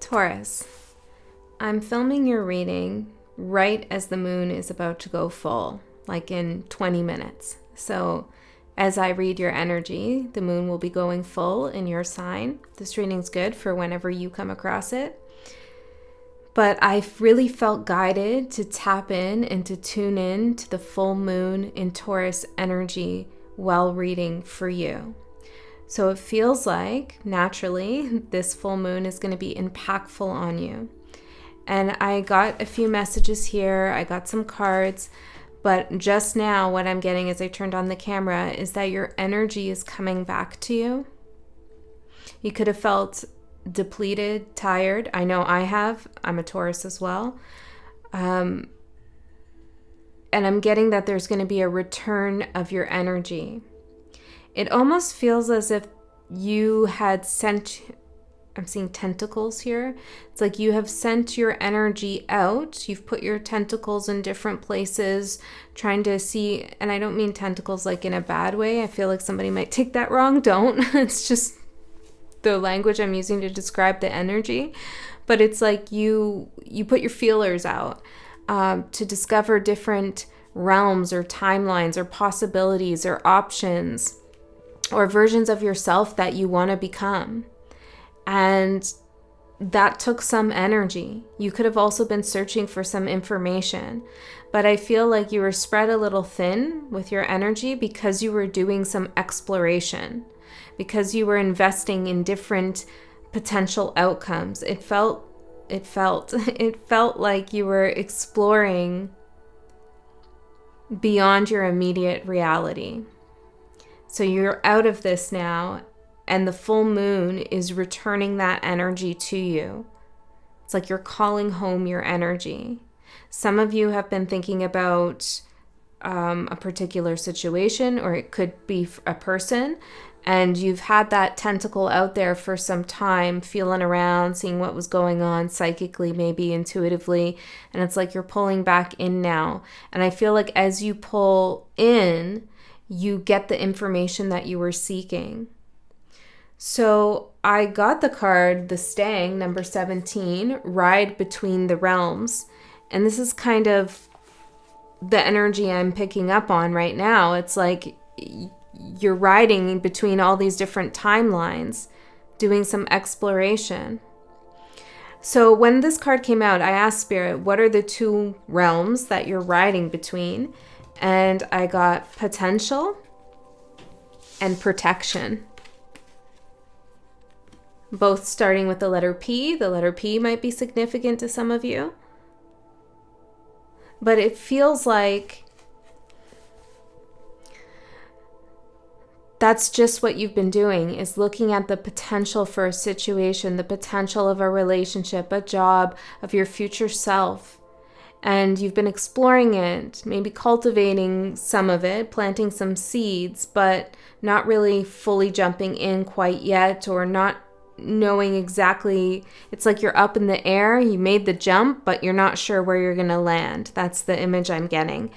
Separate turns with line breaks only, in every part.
Taurus, I'm filming your reading right as the moon is about to go full, like in 20 minutes. So as I read your energy, the moon will be going full in your sign. This reading's good for whenever you come across it. But I really felt guided to tap in and to tune in to the full moon in Taurus energy while reading for you. So it feels like, naturally, this full moon is going to be impactful on you. And I got a few messages here, I got some cards, but just now what I'm getting as I turned on the camera is that your energy is coming back to you. You could have felt depleted, tired. I know I have. I'm a Taurus as well. And I'm getting that there's going to be a return of your energy. It almost feels as if you had sent, I'm seeing tentacles here. It's like you have sent your energy out. You've put your tentacles in different places, trying to see, and I don't mean tentacles like in a bad way. I feel like somebody might take that wrong. Don't. It's just the language I'm using to describe the energy. But it's like you put your feelers out to discover different realms or timelines or possibilities or options or versions of yourself that you want to become. And that took some energy. You could have also been searching for some information, but I feel like you were spread a little thin with your energy because you were doing some exploration, because you were investing in different potential outcomes. It felt like you were exploring beyond your immediate reality. So you're out of this now, and the full moon is returning that energy to you. It's like you're calling home your energy. Some of you have been thinking about a particular situation, or it could be a person, and you've had that tentacle out there for some time, feeling around, seeing what was going on psychically, maybe intuitively, and it's like you're pulling back in now. And I feel like as you pull in, you get the information that you were seeking. So I got the card, the Stang, number 17, Ride Between the Realms. And this is kind of the energy I'm picking up on right now. It's like you're riding between all these different timelines, doing some exploration. So when this card came out, I asked Spirit, what are the two realms that you're riding between? And I got potential and protection. Both starting with the letter P. The letter P might be significant to some of you. But it feels like that's just what you've been doing, is looking at the potential for a situation, the potential of a relationship, a job, of your future self. And you've been exploring it, maybe cultivating some of it, planting some seeds, but not really fully jumping in quite yet, or not knowing exactly. It's like you're up in the air, you made the jump, but you're not sure where you're going to land. That's the image I'm getting.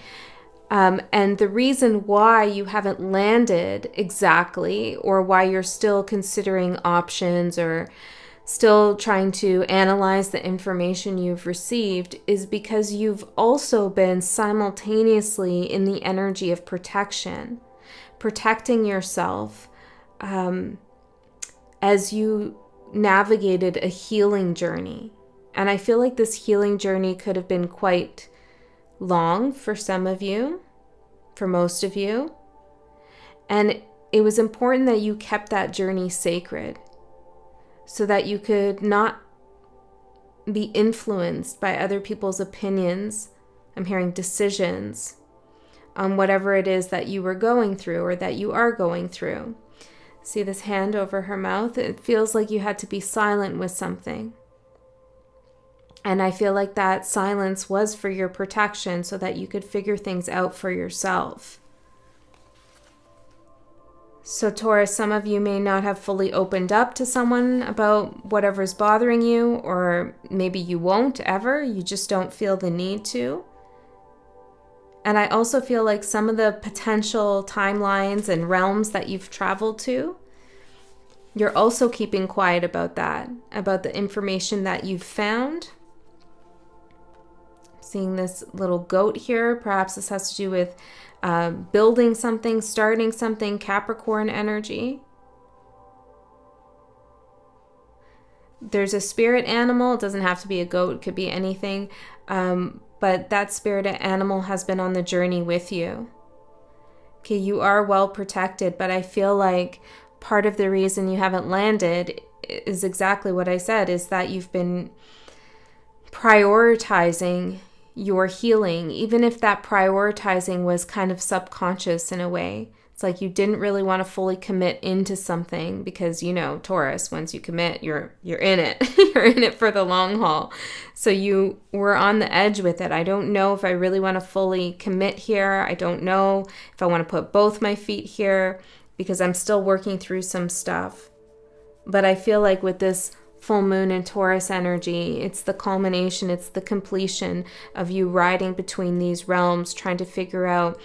And the reason why you haven't landed exactly, or why you're still considering options or still trying to analyze the information you've received, is because you've also been simultaneously in the energy of protection, protecting yourself as you navigated a healing journey. And I feel like this healing journey could have been quite long for some of you, for most of you. And it was important that you kept that journey sacred, so that you could not be influenced by other people's opinions. I'm hearing decisions on whatever it is that you were going through or that you are going through. See this hand over her mouth? It feels like you had to be silent with something. And I feel like that silence was for your protection, so that you could figure things out for yourself. So Taurus, some of you may not have fully opened up to someone about whatever's bothering you, or maybe you won't ever. You just don't feel the need to. And I also feel like some of the potential timelines and realms that you've traveled to, You're also keeping quiet about that, about the information that you've found. Seeing this little goat here. Perhaps this has to do with building something, starting something, Capricorn energy. There's a spirit animal. It doesn't have to be a goat. It could be anything. But that spirit animal has been on the journey with you. Okay, you are well protected, but I feel like part of the reason you haven't landed is exactly what I said, is that you've been prioritizing your healing, even if that prioritizing was kind of subconscious in a way. It's like you didn't really want to fully commit into something because, you know, Taurus, once you commit, you're in it. You're in it for the long haul. So you were on the edge with it. I don't know if I really want to fully commit here. I don't know if I want to put both my feet here because I'm still working through some stuff. But I feel like with this full moon and Taurus energy, it's the culmination, it's the completion of you riding between these realms, trying to figure out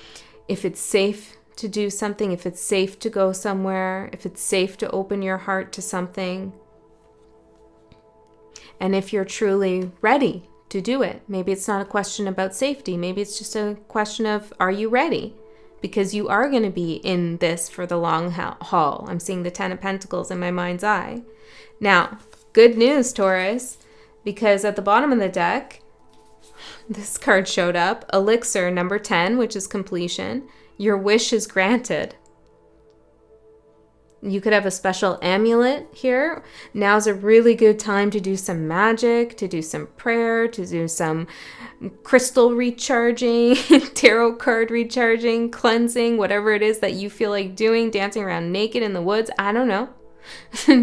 if it's safe to do something, if it's safe to go somewhere, if it's safe to open your heart to something, and if you're truly ready to do it. Maybe it's not a question about safety. Maybe it's just a question of, are you ready? Because you are going to be in this for the long haul. I'm seeing the 10 of Pentacles in my mind's eye. Now, good news, Taurus, because at the bottom of the deck, this card showed up, Elixir number 10, which is completion. Your wish is granted. You could have a special amulet here. Now's a really good time to do some magic, to do some prayer, to do some crystal recharging, tarot card recharging, cleansing, whatever it is that you feel like doing, dancing around naked in the woods. I don't know.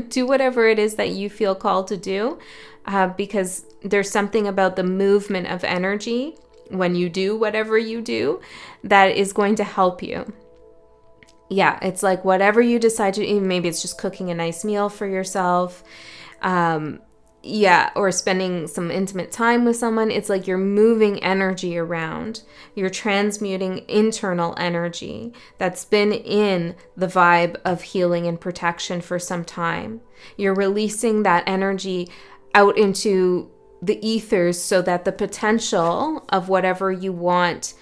Do whatever it is that you feel called to do, because there's something about the movement of energy when you do whatever you do that is going to help you. Yeah, it's like whatever you decide to, maybe it's just cooking a nice meal for yourself, or spending some intimate time with someone. It's like you're moving energy around. You're transmuting internal energy that's been in the vibe of healing and protection for some time. You're releasing that energy out into the ethers so that the potential of whatever you want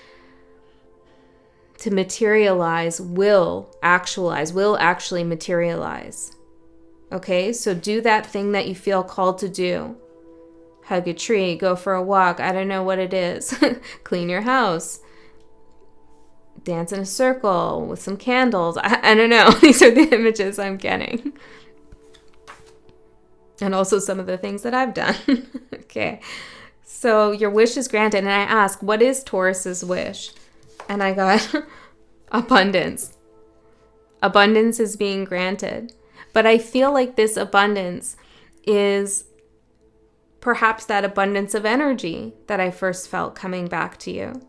to materialize will actually materialize. Okay, so do that thing that you feel called to do. Hug a tree, go for a walk, I don't know what it is. Clean your house. Dance in a circle with some candles. I don't know. These are the images I'm getting. And also some of the things that I've done. Okay. So your wish is granted. And I ask, what is Taurus's wish? And I got abundance. Abundance is being granted. But I feel like this abundance is perhaps that abundance of energy that I first felt coming back to you.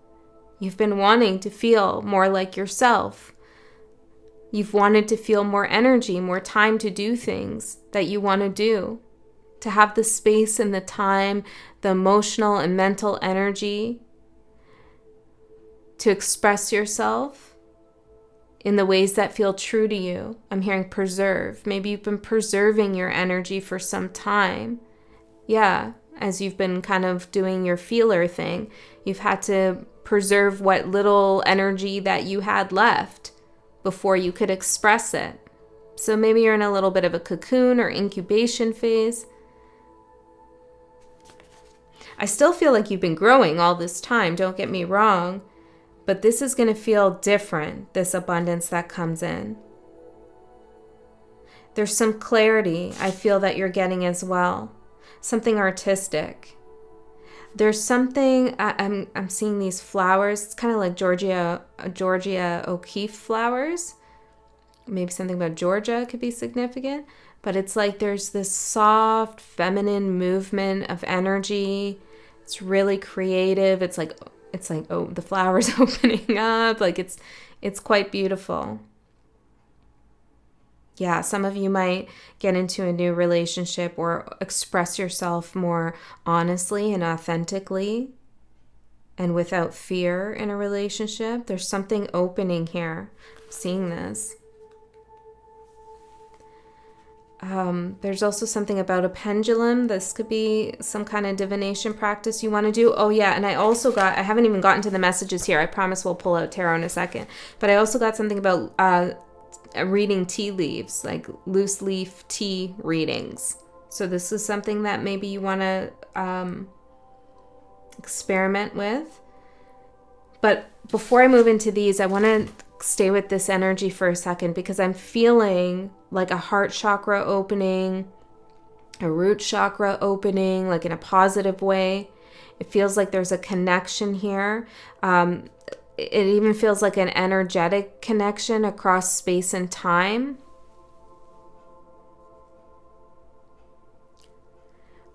You've been wanting to feel more like yourself. You've wanted to feel more energy, more time to do things that you want to do, to have the space and the time, the emotional and mental energy to express yourself in the ways that feel true to you. I'm hearing preserve. Maybe you've been preserving your energy for some time. Yeah, as you've been kind of doing your feeler thing, you've had to preserve what little energy that you had left before you could express it. So maybe you're in a little bit of a cocoon or incubation phase. I still feel like you've been growing all this time, don't get me wrong, but this is going to feel different, this abundance that comes in. There's some clarity I feel that you're getting as well, something artistic. There's something, I'm seeing these flowers. It's kind of like Georgia O'Keeffe flowers. Maybe something about Georgia could be significant. But it's like there's this soft, feminine movement of energy. It's really creative. It's like oh, the flowers opening up. Like it's quite beautiful. Yeah, some of you might get into a new relationship or express yourself more honestly and authentically and without fear in a relationship. There's something opening here. I'm seeing this. There's also something about a pendulum. This could be some kind of divination practice you want to do. Oh yeah, and I haven't even gotten to the messages here. I promise we'll pull out tarot in a second. But I also got something about reading tea leaves, like loose leaf tea readings. So this is something that maybe you want to experiment with. But before I move into these, I want to stay with this energy for a second, because I'm feeling like a heart chakra opening, a root chakra opening, like in a positive way. It feels like there's a connection here. It even feels like an energetic connection across space and time.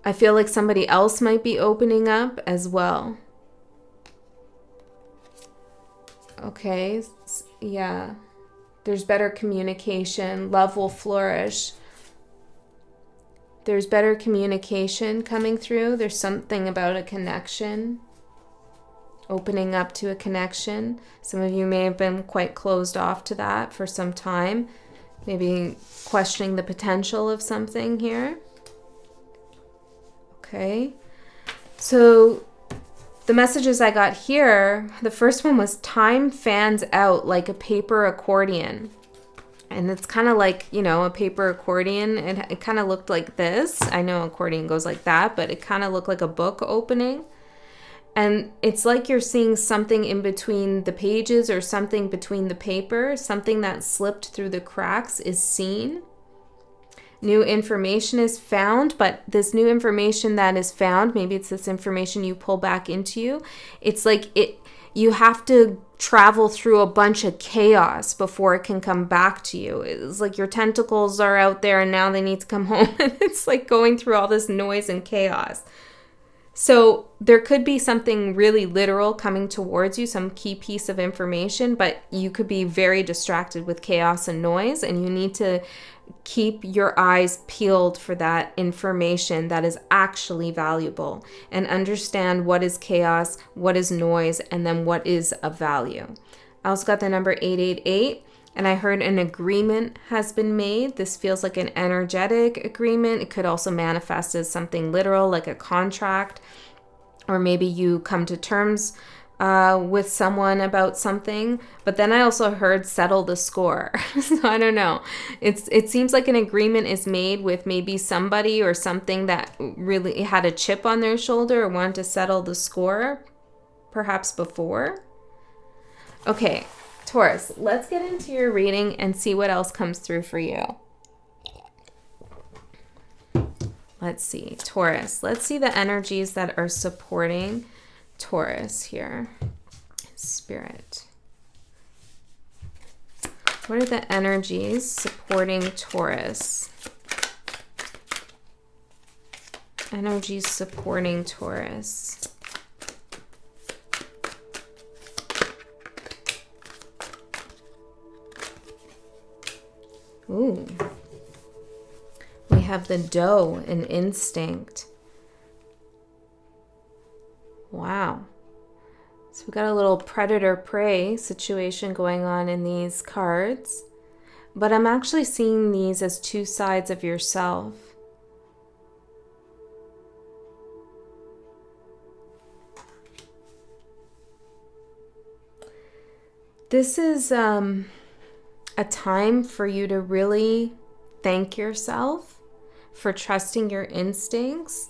I feel like somebody else might be opening up as well. Okay, yeah. There's better communication. Love will flourish. There's better communication coming through. There's something about a connection. Opening up to a connection. Some of you may have been quite closed off to that for some time. Maybe questioning the potential of something here. Okay. So the messages I got here, the first one was time fans out like a paper accordion. And it's kind of like, you know, a paper accordion. It kind of looked like this. I know accordion goes like that, but it kind of looked like a book opening. And it's like you're seeing something in between the pages or something between the paper. Something that slipped through the cracks is seen. New information is found, but this new information that is found, maybe it's this information you pull back into you. It's like you have to travel through a bunch of chaos before it can come back to you. It's like your tentacles are out there and now they need to come home. And it's like going through all this noise and chaos. So there could be something really literal coming towards you, some key piece of information, but you could be very distracted with chaos and noise, and you need to keep your eyes peeled for that information that is actually valuable and understand what is chaos, what is noise, and then what is of value. I also got the number 888, and I heard an agreement has been made. This feels like an energetic agreement. It could also manifest as something literal, like a contract, or maybe you come to terms with someone about something. But then I also heard settle the score. So I don't know. It seems like an agreement is made with maybe somebody or something that really had a chip on their shoulder or wanted to settle the score, perhaps before. Okay, Taurus, let's get into your reading and see what else comes through for you. Let's see, Taurus. Let's see the energies that are supporting Taurus here. Spirit. What are the energies supporting Taurus? Energies supporting Taurus. Ooh. We have the doe, an instinct. Wow. So we got a little predator-prey situation going on in these cards. But I'm actually seeing these as two sides of yourself. This is a time for you to really thank yourself for trusting your instincts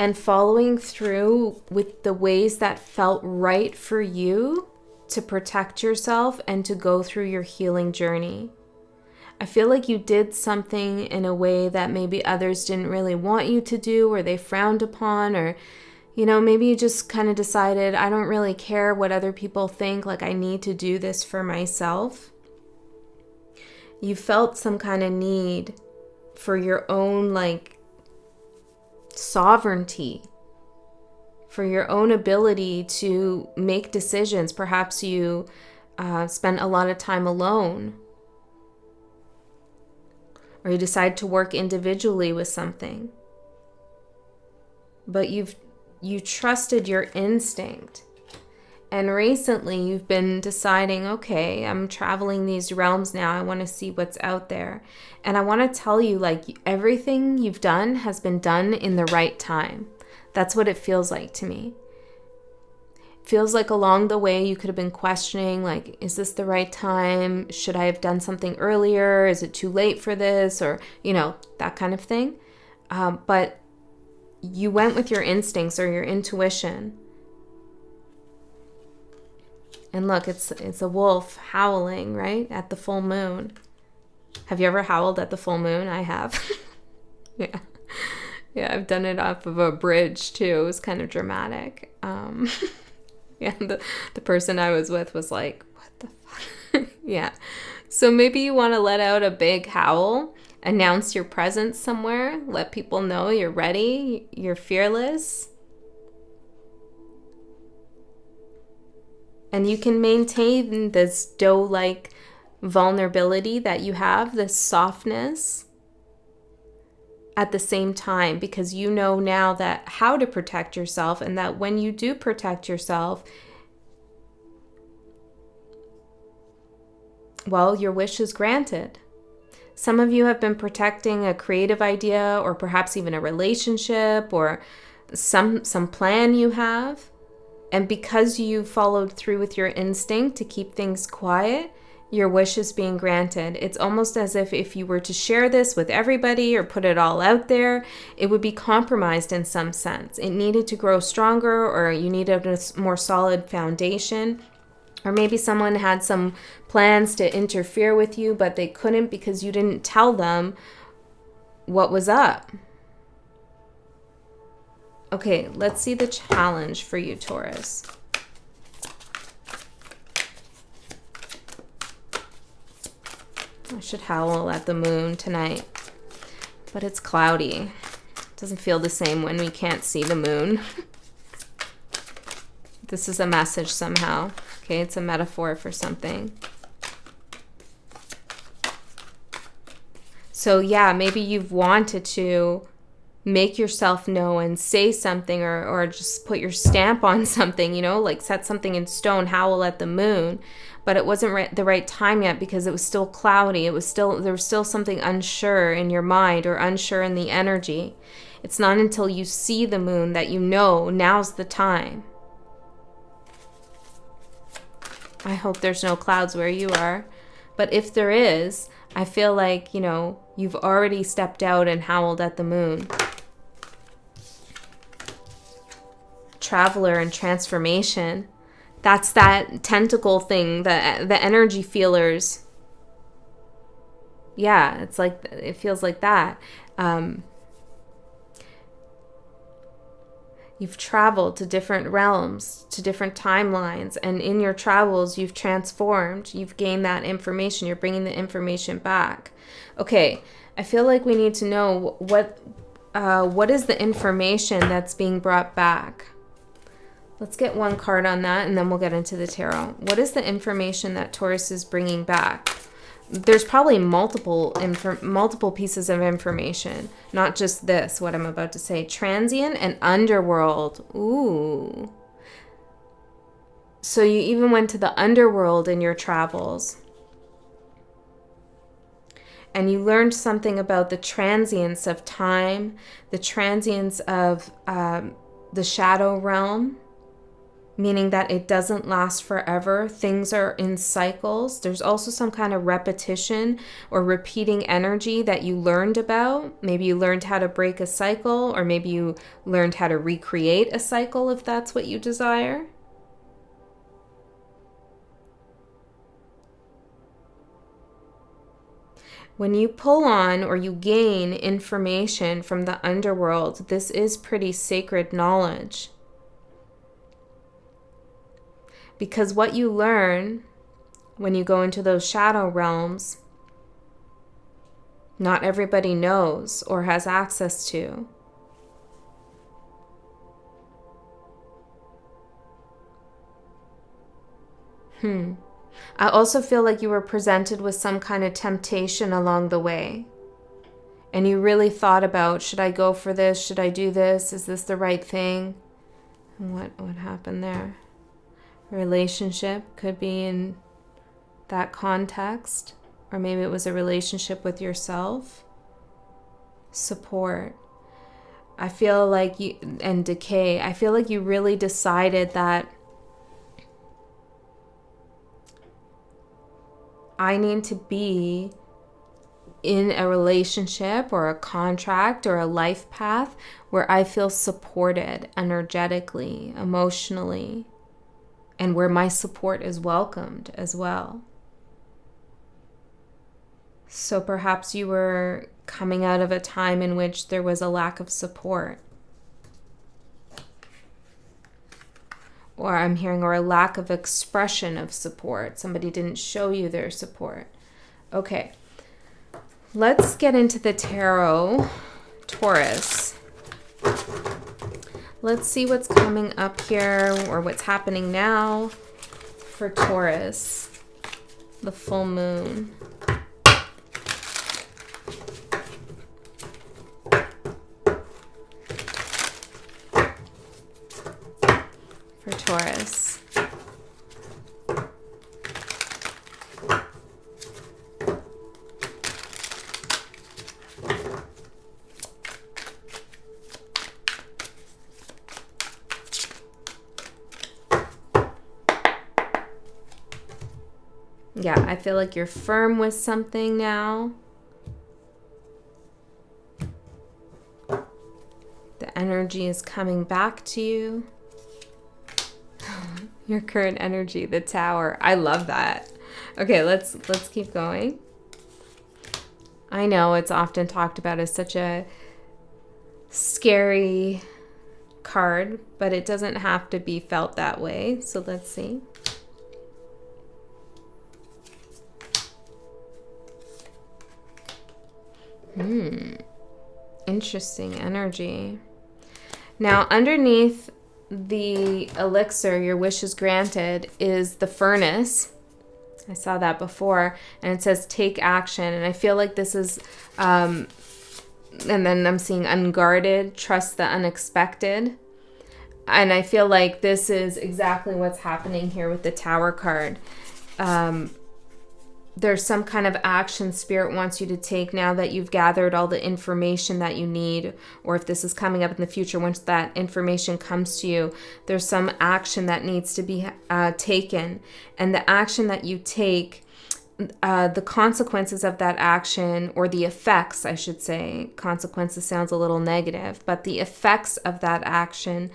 and following through with the ways that felt right for you to protect yourself and to go through your healing journey. I feel like you did something in a way that maybe others didn't really want you to do, or they frowned upon, or, you know, maybe you just kind of decided, I don't really care what other people think, like I need to do this for myself. You felt some kind of need for your own, like, sovereignty, for your own ability to make decisions. Perhaps you spent a lot of time alone, or you decide to work individually with something, but you trusted your instinct, And recently you've been deciding, okay, I'm traveling these realms now. I want to see what's out there. And I want to tell you, like, everything you've done has been done in the right time. That's what it feels like to me. It feels like along the way you could have been questioning, like, is this the right time? Should I have done something earlier? Is it too late for this? Or, you know, that kind of thing. But you went with your instincts or your intuition. And look, it's a wolf howling, right? At the full moon. Have you ever howled at the full moon? I have. Yeah. Yeah, I've done it off of a bridge too. It was kind of dramatic. Yeah, the person I was with was like, what the fuck? Yeah. So maybe you want to let out a big howl, announce your presence somewhere, let people know you're ready, you're fearless. And you can maintain this doe-like vulnerability that you have, this softness at the same time, because you know now that how to protect yourself, and that when you do protect yourself, well, your wish is granted. Some of you have been protecting a creative idea, or perhaps even a relationship, or some plan you have. And because you followed through with your instinct to keep things quiet, your wish is being granted. It's almost as if you were to share this with everybody or put it all out there, it would be compromised in some sense. It needed to grow stronger, or you needed a more solid foundation. Or maybe someone had some plans to interfere with you, but they couldn't because you didn't tell them what was up. Okay, let's see the challenge for you, Taurus. I should howl at the moon tonight, but it's cloudy. It doesn't feel the same when we can't see the moon. This is a message somehow. Okay, it's a metaphor for something. So yeah, maybe you've wanted to make yourself know and say something, or just put your stamp on something, you know, like set something in stone, howl at the moon, but it wasn't the right time yet because it was still cloudy. There was still something unsure in your mind, or unsure in the energy. It's not until you see the moon that you know now's the time. I hope there's no clouds where you are, but if there is, I feel like, you know, you've already stepped out and howled at the moon. Traveler and transformation. That's that tentacle thing, the energy feelers. Yeah, it's like, it feels like that. You've traveled to different realms, to different timelines, and in your travels, you've transformed. You've gained that information. You're bringing the information back. Okay, I feel like we need to know what is the information that's being brought back. Let's get one card on that, and then we'll get into the tarot. What is the information that Taurus is bringing back? There's probably multiple pieces of information, not just this, what I'm about to say. Transient and underworld. Ooh. So you even went to the underworld in your travels. And you learned something about the transience of time, the transience of the shadow realm, meaning that it doesn't last forever. Things are in cycles. There's also some kind of repetition or repeating energy that you learned about. Maybe you learned how to break a cycle, or maybe you learned how to recreate a cycle if that's what you desire. When you pull on or you gain information from the underworld, this is pretty sacred knowledge. Because what you learn when you go into those shadow realms, not everybody knows or has access to. I also feel like you were presented with some kind of temptation along the way. And you really thought about, should I go for this? Should I do this? Is this the right thing? And what happened there? Relationship could be in that context, or maybe it was a relationship with yourself. Support. I feel like you, and decay, I feel like you really decided that I need to be in a relationship or a contract or a life path where I feel supported energetically, emotionally, and where my support is welcomed as well. So perhaps you were coming out of a time in which there was a lack of support. Or I'm hearing, or a lack of expression of support. Somebody didn't show you their support. Okay, let's get into the tarot, Taurus. Let's see what's coming up here, or what's happening now for Taurus, the full moon. For Taurus. Yeah, I feel like you're firm with something now. The energy is coming back to you. Your current energy, the Tower. I love that. Okay, let's keep going. I know it's often talked about as such a scary card, but it doesn't have to be felt that way. So let's see. Interesting energy. Now, underneath the elixir, your wish is granted, is the furnace. I saw that before, and it says take action. And I feel like this is, and then I'm seeing unguarded, trust the unexpected. And I feel like this is exactly what's happening here with the Tower card. There's some kind of action Spirit wants you to take now that you've gathered all the information that you need, or if this is coming up in the future, once that information comes to you, there's some action that needs to be taken. And the action that you take, the consequences of that action, or the effects, I should say, consequences sounds a little negative, but the effects of that action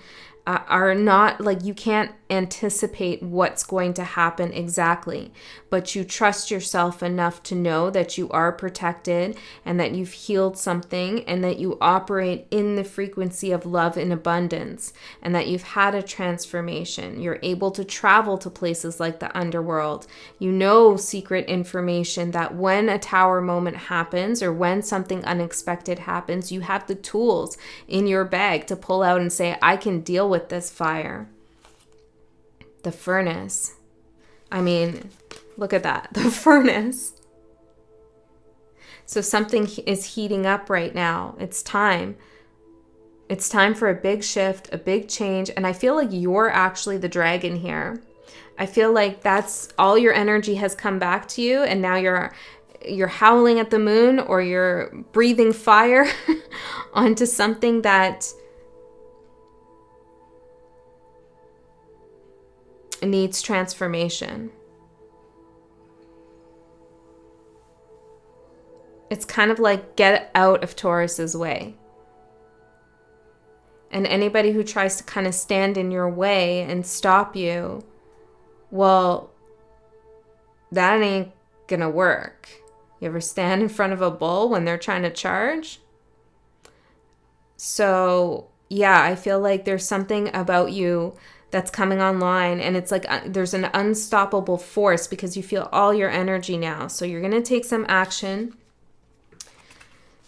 are not, like, you can't anticipate what's going to happen exactly, but you trust yourself enough to know that you are protected and that you've healed something and that you operate in the frequency of love in abundance and that you've had a transformation. You're able to travel to places like the Underworld. You know secret information that when a Tower moment happens or when something unexpected happens, you have the tools in your bag to pull out and say, I can deal with this fire. The furnace. I mean, look at that. The furnace. So something is heating up right now. It's time. It's time for a big shift, a big change. And I feel like you're actually the dragon here. I feel like that's all your energy has come back to you. And now you're howling at the moon, or you're breathing fire onto something that needs transformation. It's kind of like get out of Taurus's way. And anybody who tries to kind of stand in your way and stop you, well, that ain't gonna work. You ever stand in front of a bull when they're trying to charge? So, yeah, I feel like there's something about you that's coming online, and it's like there's an unstoppable force because you feel all your energy now. So you're going to take some action.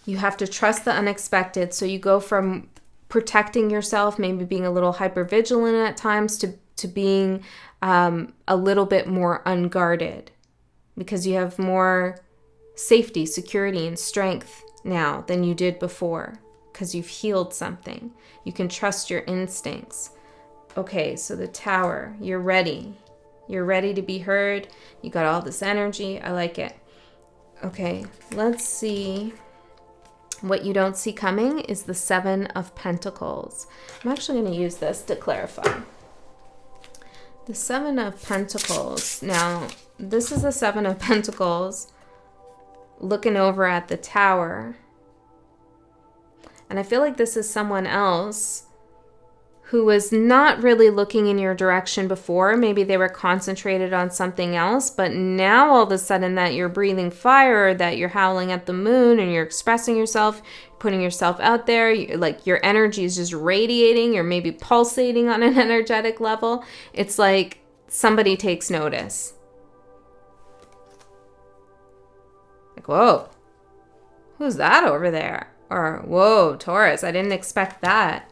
You have to trust the unexpected. So you go from protecting yourself, maybe being a little hypervigilant at times, to being a little bit more unguarded because you have more safety, security, and strength now than you did before because you've healed something. You can trust your instincts. Okay, so the Tower, you're ready. You're ready to be heard. You got all this energy. I like it. Okay, let's see. What you don't see coming is the Seven of Pentacles. I'm actually going to use this to clarify. The Seven of Pentacles. Now, this is the Seven of Pentacles looking over at the Tower. And I feel like this is someone else who was not really looking in your direction before. Maybe they were concentrated on something else, but now all of a sudden that you're breathing fire, that you're howling at the moon and you're expressing yourself, putting yourself out there, like your energy is just radiating, you're maybe pulsating on an energetic level. It's like somebody takes notice. Like, whoa, who's that over there? Or, whoa, Taurus, I didn't expect that.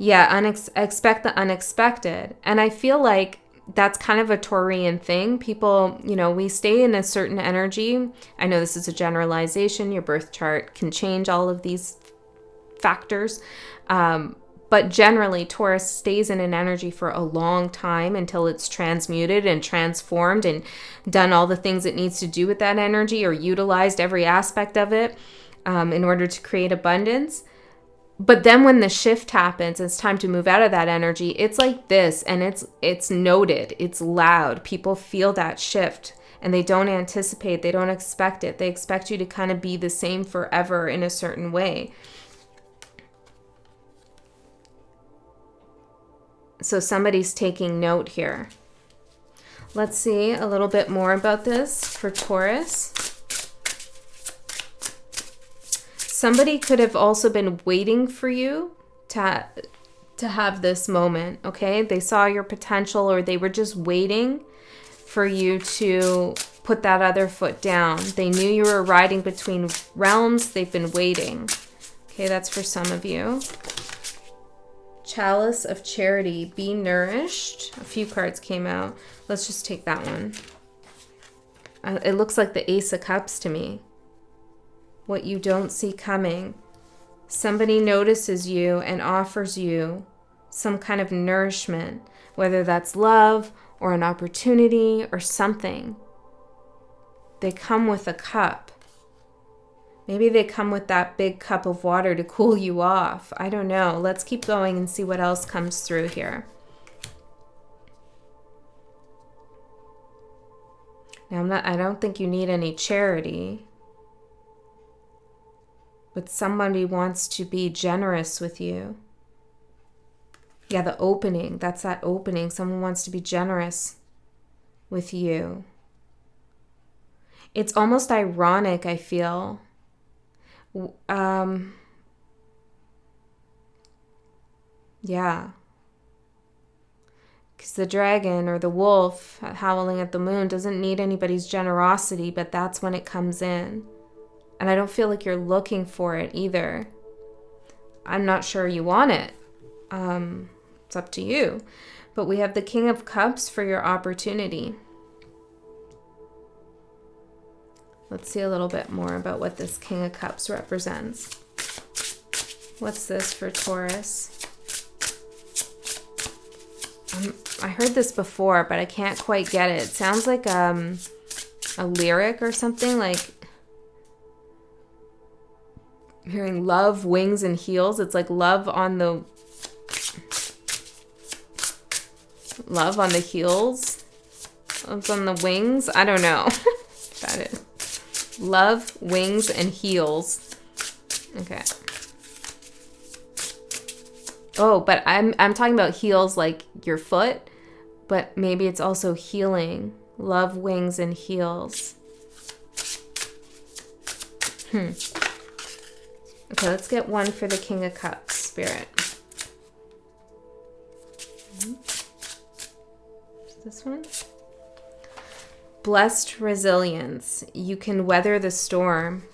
Yeah, expect the unexpected. And I feel like that's kind of a Taurian thing. People, we stay in a certain energy. I know this is a generalization. Your birth chart can change all of these factors. But generally, Taurus stays in an energy for a long time until it's transmuted and transformed and done all the things it needs to do with that energy, or utilized every aspect of it in order to create abundance. But then when the shift happens, it's time to move out of that energy. It's like this, and it's noted, it's loud. People feel that shift, and they don't anticipate, they don't expect it. They expect you to kind of be the same forever in a certain way. So somebody's taking note here. Let's see a little bit more about this for Taurus. Somebody could have also been waiting for you to have this moment, okay? They saw your potential, or they were just waiting for you to put that other foot down. They knew you were riding between realms. They've been waiting. Okay, that's for some of you. Chalice of Charity, be nourished. A few cards came out. Let's just take that one. It looks like the Ace of Cups to me. What you don't see coming. Somebody notices you and offers you some kind of nourishment, whether that's love or an opportunity or something. They come with a cup. Maybe they come with that big cup of water to cool you off. I don't know. Let's keep going and see what else comes through here. Now, I don't think you need any charity. But somebody wants to be generous with you. Yeah, the opening. That's that opening. Someone wants to be generous with you. It's almost ironic, I feel. Yeah. Because the dragon or the wolf howling at the moon doesn't need anybody's generosity, but that's when it comes in. And I don't feel like you're looking for it either. I'm not sure you want it. It's up to you. But we have the King of Cups for your opportunity. Let's see a little bit more about what this King of Cups represents. What's this for Taurus? I heard this before, but I can't quite get it. It sounds like a lyric or something, like hearing love, wings, and heels. It's like love on the heels. Love's on the wings. I don't know. That is love, wings, and heels. Okay. Oh, but I'm talking about heels like your foot, but maybe it's also healing. Love, wings, and heels. Okay, let's get one for the King of Cups, Spirit. This one? Blessed resilience. You can weather the storm.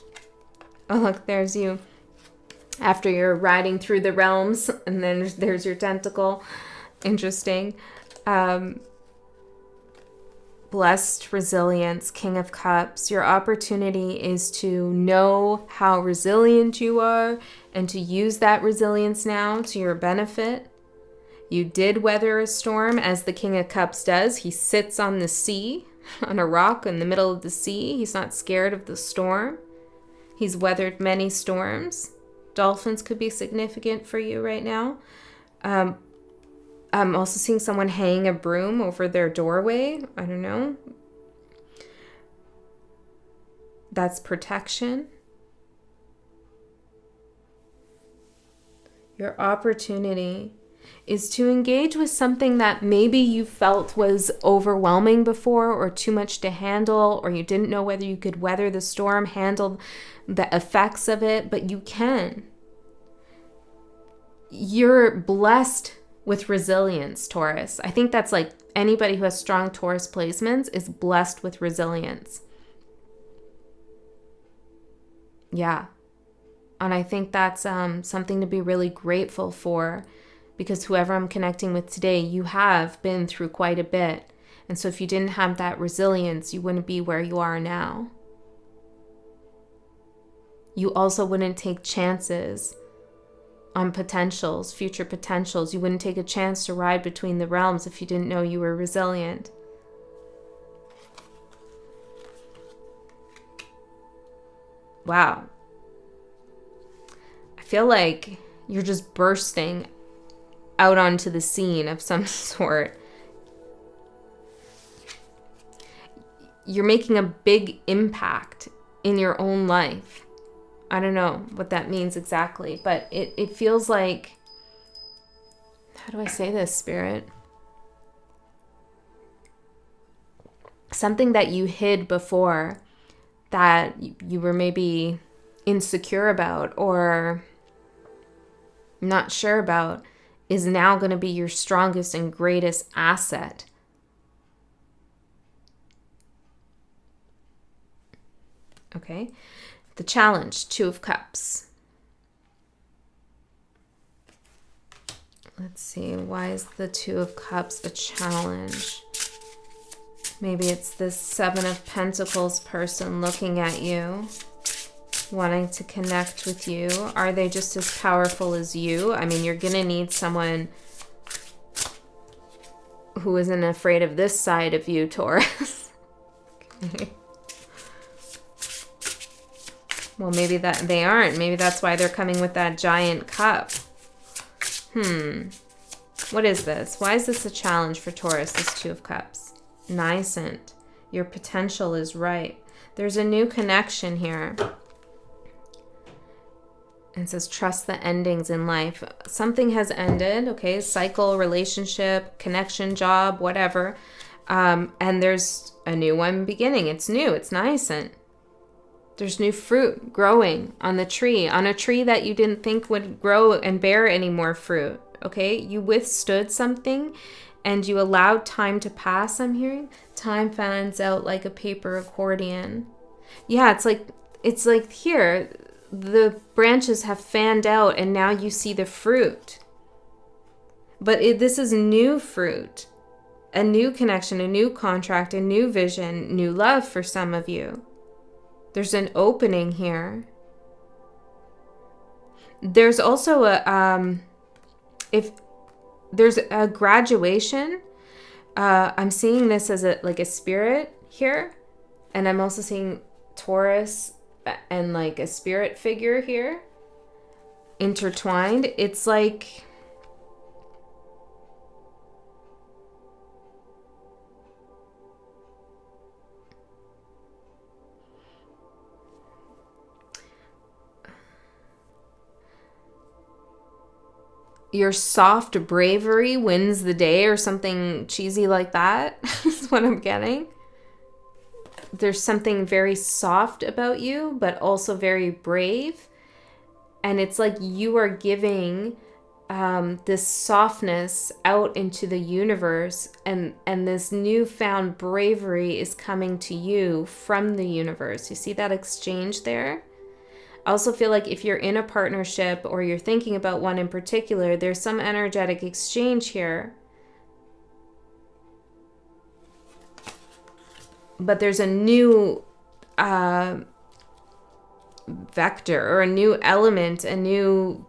Oh, look, there's you. After you're riding through the realms, and then there's your tentacle. Interesting. Blessed resilience, King of Cups. Your opportunity is to know how resilient you are and to use that resilience now to your benefit. You did weather a storm, as the King of Cups does. He sits on the sea, on a rock in the middle of the sea. He's not scared of the storm. He's weathered many storms. Dolphins could be significant for you right now. I'm also seeing someone hang a broom over their doorway. I don't know. That's protection. Your opportunity is to engage with something that maybe you felt was overwhelming before, or too much to handle, or you didn't know whether you could weather the storm, handle the effects of it, but you can. You're blessed with resilience, Taurus. I think that's like anybody who has strong Taurus placements is blessed with resilience. Yeah. And I think that's something to be really grateful for, because whoever I'm connecting with today, you have been through quite a bit. And so if you didn't have that resilience, you wouldn't be where you are now. You also wouldn't take chances on potentials, future potentials. You wouldn't take a chance to ride between the realms if you didn't know you were resilient. Wow. I feel like you're just bursting out onto the scene of some sort. You're making a big impact in your own life. I don't know what that means exactly, but it feels like, how do I say this, Spirit? Something that you hid before, that you were maybe insecure about or not sure about, is now going to be your strongest and greatest asset. Okay. The challenge, Two of Cups. Let's see. Why is the Two of Cups a challenge? Maybe it's this Seven of Pentacles person looking at you, wanting to connect with you. Are they just as powerful as you? I mean, you're going to need someone who isn't afraid of this side of you, Taurus. Okay. Well, maybe that they aren't. Maybe that's why they're coming with that giant cup. What is this? Why is this a challenge for Taurus, this Two of Cups? Nascent. Your potential is right. There's a new connection here. It says, trust the endings in life. Something has ended, okay? Cycle, relationship, connection, job, whatever. And there's a new one beginning. It's new. It's nascent. There's new fruit growing on the tree, on a tree that you didn't think would grow and bear any more fruit, okay? You withstood something and you allowed time to pass, I'm hearing. Time fans out like a paper accordion. Yeah, it's like here, the branches have fanned out and now you see the fruit. But this is new fruit, a new connection, a new contract, a new vision, new love for some of you. There's an opening here. There's also if there's a graduation, I'm seeing this as a spirit here, and I'm also seeing Taurus and like a spirit figure here intertwined. It's like your soft bravery wins the day, or something cheesy like that is what I'm getting. There's something very soft about you, but also very brave. And it's like you are giving this softness out into the universe, and this newfound bravery is coming to you from the universe. You see that exchange there? I also feel like if you're in a partnership or you're thinking about one in particular, there's some energetic exchange here. But there's a new vector or a new element, a new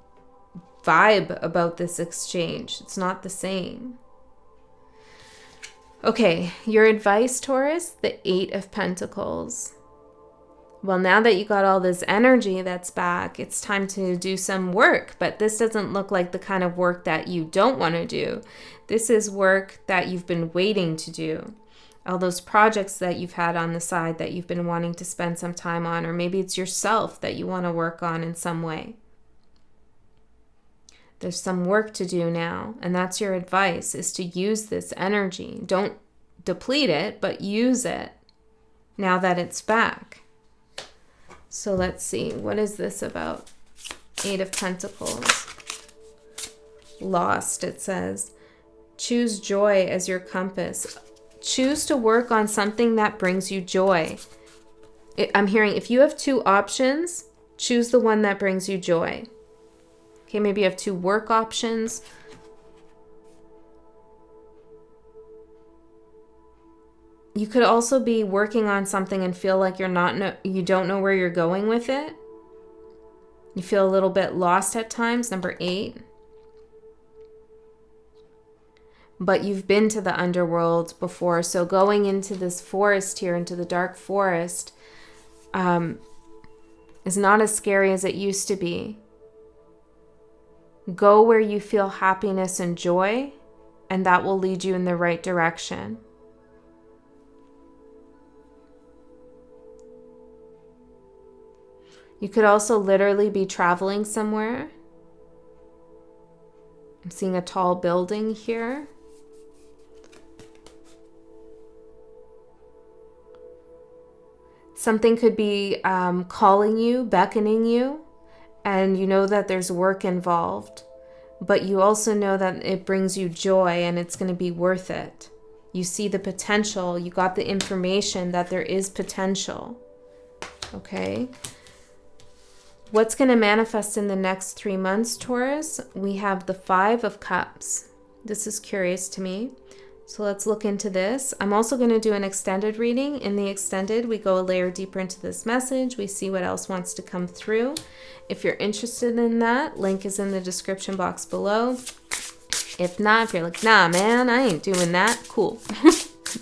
vibe about this exchange. It's not the same. Okay, your advice, Taurus, the 8 of Pentacles. Well, now that you got all this energy that's back, it's time to do some work. But this doesn't look like the kind of work that you don't want to do. This is work that you've been waiting to do. All those projects that you've had on the side that you've been wanting to spend some time on, or maybe it's yourself that you want to work on in some way. There's some work to do now, and that's your advice, is to use this energy. Don't deplete it, but use it now that it's back. So let's see, what is this about? 8 of Pentacles. Lost, it says. Choose joy as your compass. Choose to work on something that brings you joy. I'm hearing if you have 2 options, choose the one that brings you joy. Okay, maybe you have 2 work options. You could also be working on something and feel like you don't know where you're going with it. You feel a little bit lost at times, number 8. But you've been to the underworld before, so going into this forest here, into the dark forest, is not as scary as it used to be. Go where you feel happiness and joy, and that will lead you in the right direction. You could also literally be traveling somewhere. I'm seeing a tall building here. Something could be calling you, beckoning you. And you know that there's work involved, but you also know that it brings you joy and it's going to be worth it. You see the potential. You got the information that there is potential. Okay. What's going to manifest in the next 3 months, Taurus? We have the 5 of Cups. This is curious to me. So let's look into this. I'm also going to do an extended reading. In the extended, we go a layer deeper into this message. We see what else wants to come through. If you're interested in that, link is in the description box below. If not, if you're like, nah, man, I ain't doing that. Cool.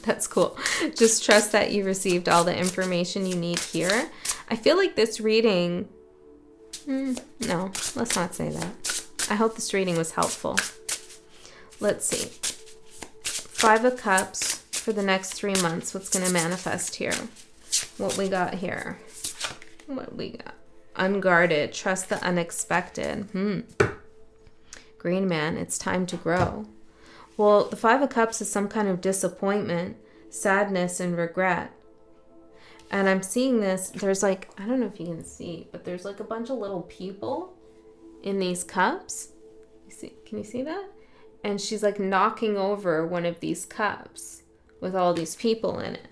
That's cool. Just trust that you received all the information you need here. I feel like this reading... no, let's not say that. I hope this reading was helpful. Let's see. 5 of Cups for the next 3 months. What's going to manifest here? What we got here? What we got? Unguarded. Trust the unexpected. Green man, it's time to grow. Well, the 5 of Cups is some kind of disappointment, sadness, and regret. And I'm seeing this. There's like, I don't know if you can see, but there's like a bunch of little people in these cups. You see? Can you see that? And she's like knocking over one of these cups with all these people in it.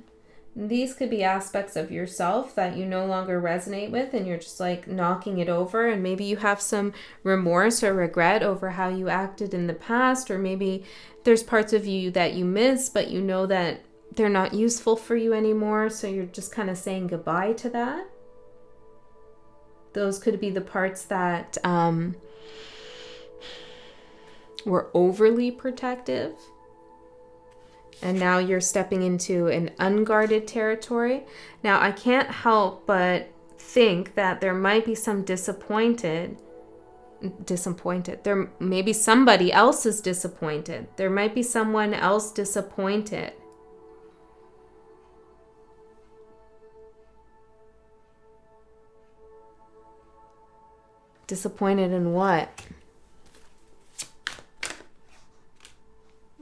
These could be aspects of yourself that you no longer resonate with, and you're just like knocking it over. And maybe you have some remorse or regret over how you acted in the past, or maybe there's parts of you that you miss, but you know that they're not useful for you anymore. So you're just kind of saying goodbye to that. Those could be the parts that were overly protective. And now you're stepping into an unguarded territory. Now, I can't help but think that there might be some disappointed. There maybe somebody else is disappointed. There might be someone else disappointed. Disappointed in what?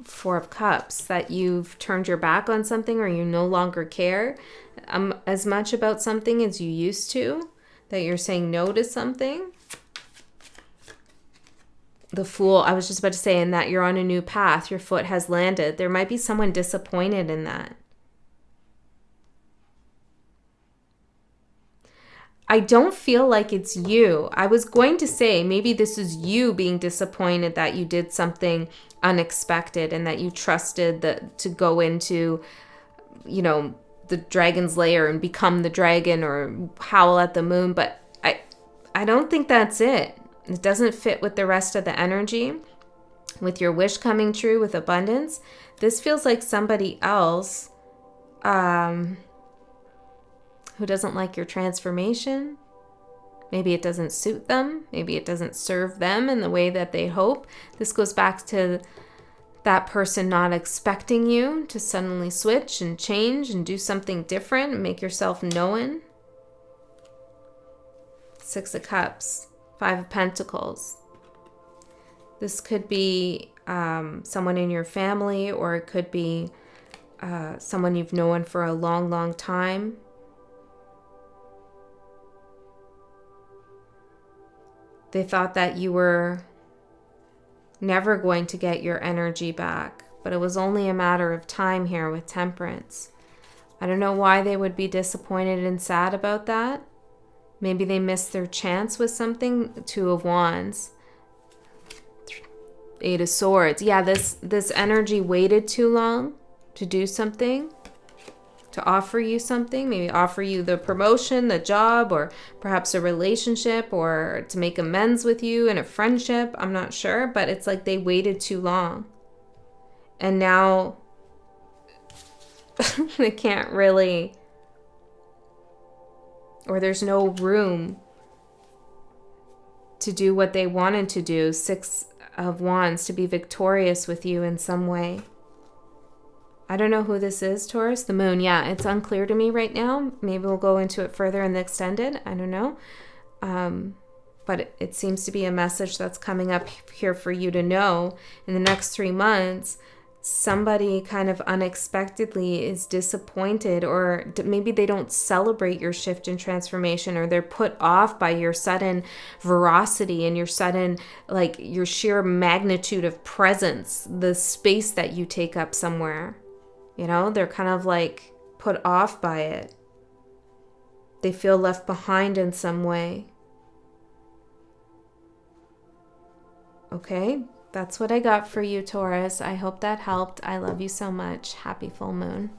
4 of Cups, that you've turned your back on something, or you no longer care as much about something as you used to, that you're saying no to something. The Fool, I was just about to say, and that you're on a new path, your foot has landed. There might be someone disappointed in that. I don't feel like it's you. I was going to say maybe this is you being disappointed that you did something unexpected and that you trusted to go into, you know, the dragon's lair and become the dragon or howl at the moon. But I don't think that's it. It doesn't fit with the rest of the energy, with your wish coming true, with abundance. This feels like somebody else who doesn't like your transformation. Maybe it doesn't suit them. Maybe it doesn't serve them in the way that they hope. This goes back to that person not expecting you to suddenly switch and change and do something different and make yourself known. 6 of Cups, 5 of Pentacles. This could be someone in your family, or it could be someone you've known for a long, long time. They thought that you were never going to get your energy back, but it was only a matter of time here with Temperance. I don't know why they would be disappointed and sad about that. Maybe they missed their chance with something. 2 of Wands. 8 of Swords. Yeah, this energy waited too long to do something, to offer you something. Maybe offer you the promotion, the job, or perhaps a relationship, or to make amends with you in a friendship. I'm not sure, but it's like they waited too long. And now they can't really, or there's no room to do what they wanted to do. 6 of Wands, to be victorious with you in some way. I don't know who this is, Taurus. The moon, yeah, it's unclear to me right now. Maybe we'll go into it further in the extended. I don't know. But it seems to be a message that's coming up here for you to know. In the next 3 months, somebody kind of unexpectedly is disappointed, or maybe they don't celebrate your shift and transformation, or they're put off by your sudden veracity and your sudden, like, your sheer magnitude of presence, the space that you take up somewhere. You know, they're kind of like put off by it. They feel left behind in some way. Okay, that's what I got for you, Taurus. I hope that helped. I love you so much. Happy full moon.